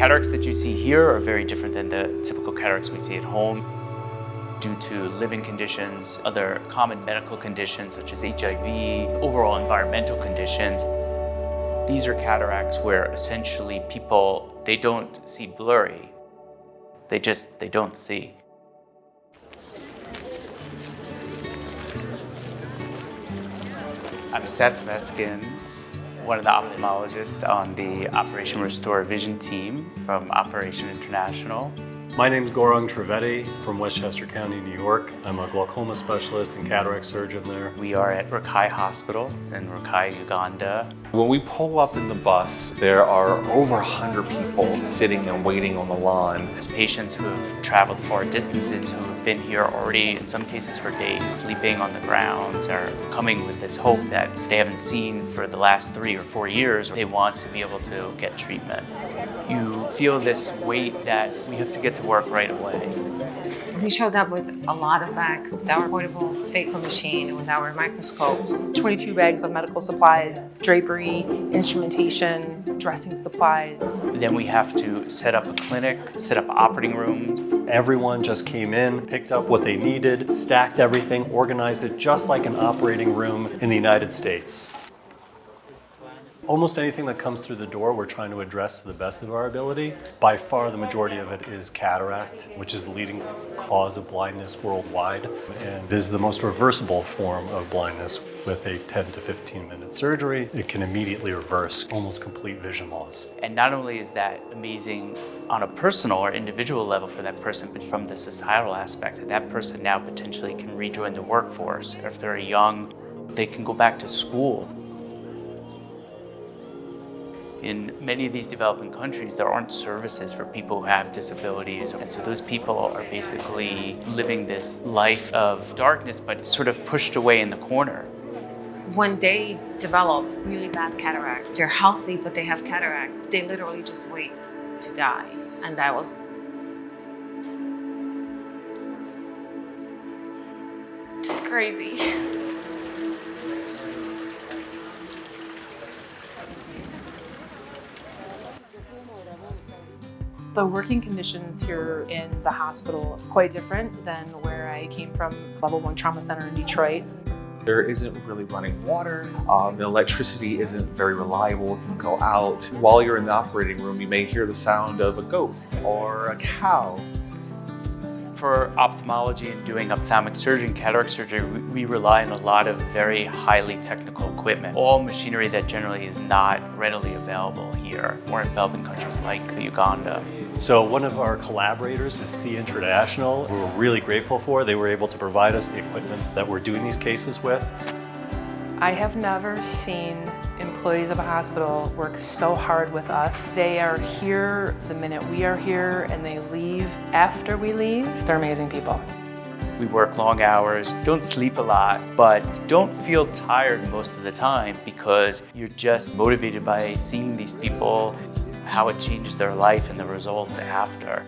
cataracts that you see here are very different than the typical cataracts we see at home due to living conditions, other common medical conditions such as HIV, overall environmental conditions. These are cataracts where essentially people, they don't see blurry. They don't see. I'm Seth Meskin, one of the ophthalmologists on the Operation Restore Vision team from Operation International. My name's Gaurang Trivedi from Westchester County, New York. I'm a glaucoma specialist and cataract surgeon there. We are at Rakai Hospital in ORV Uganda. When we pull up in the bus, there are over 100 people sitting and waiting on the lawn. There's patients who have traveled far distances who have been here already, in some cases for days, sleeping on the ground, or coming with this hope that if they haven't seen for the last 3 or 4 years, they want to be able to get treatment. You feel this weight that we have to get to work right away. We showed up with a lot of bags, with our portable phaco machine, with our microscopes. 22 bags of medical supplies, drapery, instrumentation, dressing supplies. Then we have to set up a clinic, set up operating rooms. Everyone just came in, picked up what they needed, stacked everything, organized it just like an operating room in the United States. Almost anything that comes through the door, we're trying to address to the best of our ability. By far, the majority of it is cataract, which is the leading cause of blindness worldwide, and is the most reversible form of blindness. With a 10 to 15 minute surgery, it can immediately reverse almost complete vision loss. And not only is that amazing on a personal or individual level for that person, but from the societal aspect, that person now potentially can rejoin the workforce. If they're young, they can go back to school. In many of these developing countries, there aren't services for people who have disabilities. And so those people are basically living this life of darkness, but sort of pushed away in the corner. When they develop really bad cataract, they're healthy, but they have cataract, they literally just wait to die. And that was just crazy. The working conditions here in the hospital are quite different than where I came from, Level 1 Trauma Center in Detroit. There isn't really running water. The electricity isn't very reliable. It can go out. While you're in the operating room, you may hear the sound of a goat or a cow. For ophthalmology and doing ophthalmic surgery and cataract surgery, we rely on a lot of very highly technical equipment. All machinery that generally is not readily available here or in developing countries like Uganda. So one of our collaborators is C International, who we're really grateful for. They were able to provide us the equipment that we're doing these cases with. I have never seen employees of a hospital work so hard with us. They are here the minute we are here, and they leave after we leave. They're amazing people. We work long hours, don't sleep a lot, but don't feel tired most of the time because you're just motivated by seeing these people, how it changes their life and the results after.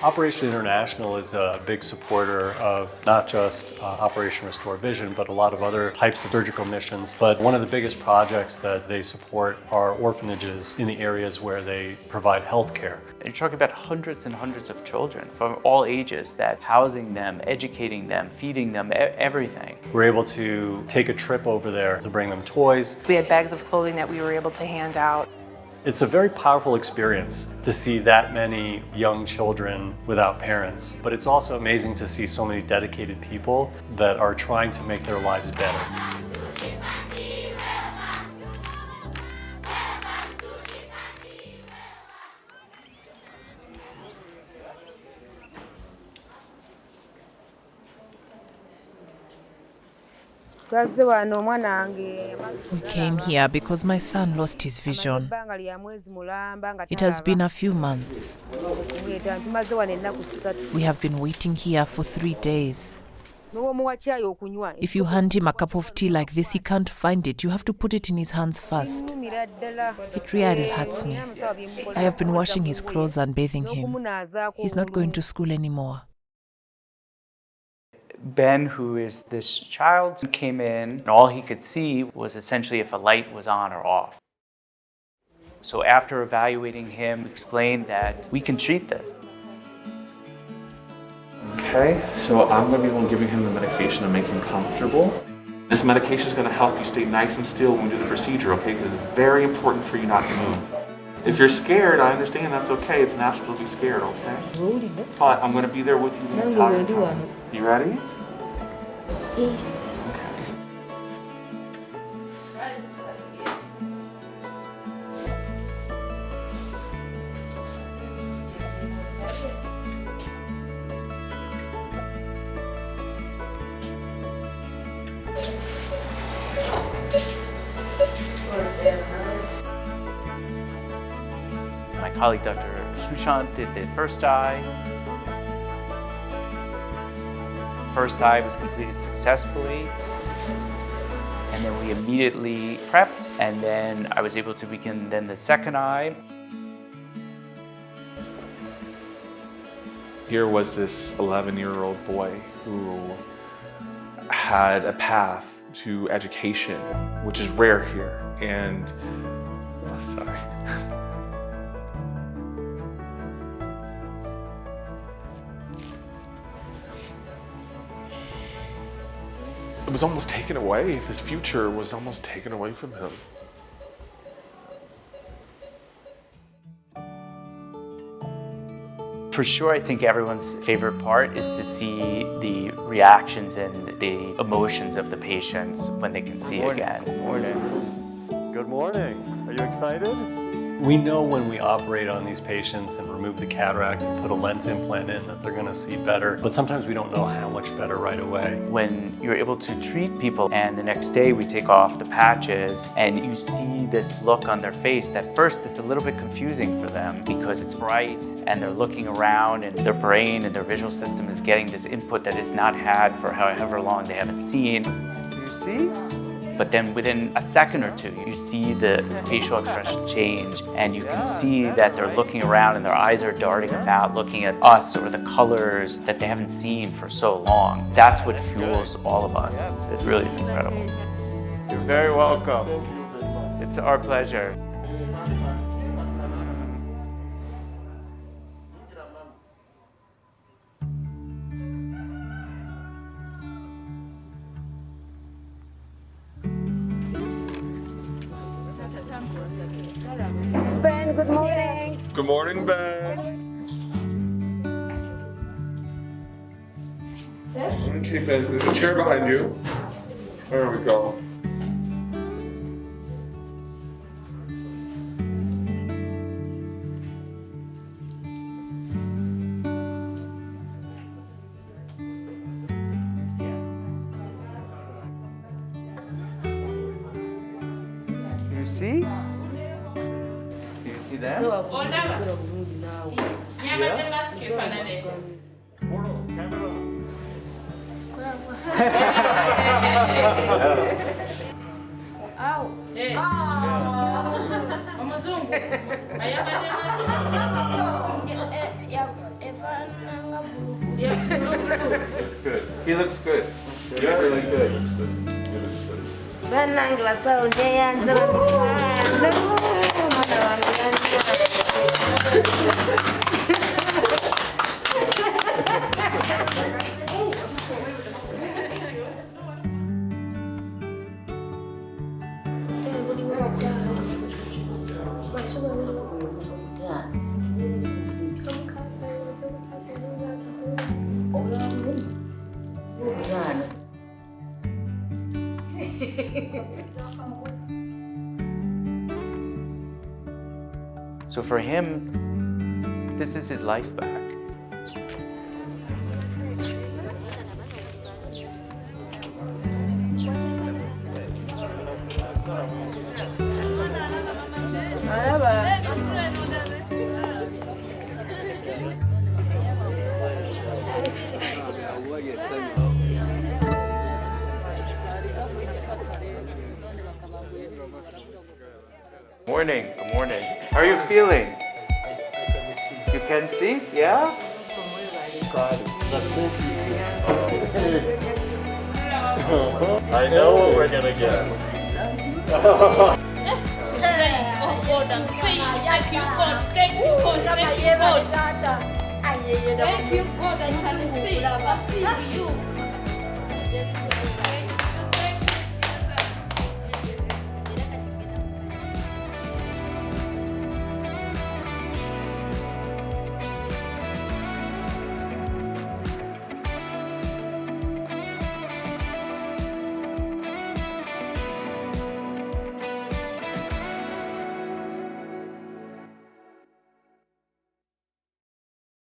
Operation International is a big supporter of not just Operation Restore Vision, but a lot of other types of surgical missions. But one of the biggest projects that they support are orphanages in the areas where they provide health care. You're talking about hundreds and hundreds of children from all ages, that housing them, educating them, feeding them, everything. We're able to take a trip over there to bring them toys. We had bags of clothing that we were able to hand out. It's a very powerful experience to see that many young children without parents, but it's also amazing to see so many dedicated people that are trying to make their lives better. We came here because my son lost his vision. It has been a few months. We have been waiting here for 3 days. If you hand him a cup of tea like this, he can't find it. You have to put it in his hands first. It really hurts me. I have been washing his clothes and bathing him. He's not going to school anymore. Ben, who is this child, came in and all he could see was essentially if a light was on or off. So after evaluating him, explained that we can treat this. Okay, so I'm going to be the one giving him the medication to make him comfortable. This medication is going to help you stay nice and still when we do the procedure, okay? Because it's very important for you not to move. If you're scared, I understand, that's okay. It's natural to be scared, okay? But I'm going to be there with you the entire time. You ready? My colleague, Dr. Sushant, did the first eye. First eye was completed successfully. And then we immediately prepped, and then I was able to begin then the second eye. Here was this 11-year-old boy who had a path to education, which is rare here. And, sorry. It was almost taken away. His future was almost taken away from him. For sure, I think everyone's favorite part is to see the reactions and the emotions of the patients when they can see again. Good morning. Are you excited? We know when we operate on these patients and remove the cataracts and put a lens implant in that they're going to see better, but sometimes we don't know how much better right away. When you're able to treat people and the next day we take off the patches and you see this look on their face, that first it's a little bit confusing for them because it's bright and they're looking around and their brain and their visual system is getting this input that is not had for however long they haven't seen. You see? But then within a second or two, you see the facial expression change and you can see that they're looking around and their eyes are darting about, looking at us or the colors that they haven't seen for so long. That's what fuels all of us. It really is incredible. You're very welcome. It's our pleasure. Ben, good morning. Good morning, Ben. Okay, Ben, there's a chair behind you. There we go. You see? You see that? That's good. He looks good. He looks really good. So for him, this is his life back. Morning, good morning. How are you feeling? You can see? Yeah? I know what we're gonna get. I'm saying thank you God, thank you God, thank you God. Thank you God, I can see you.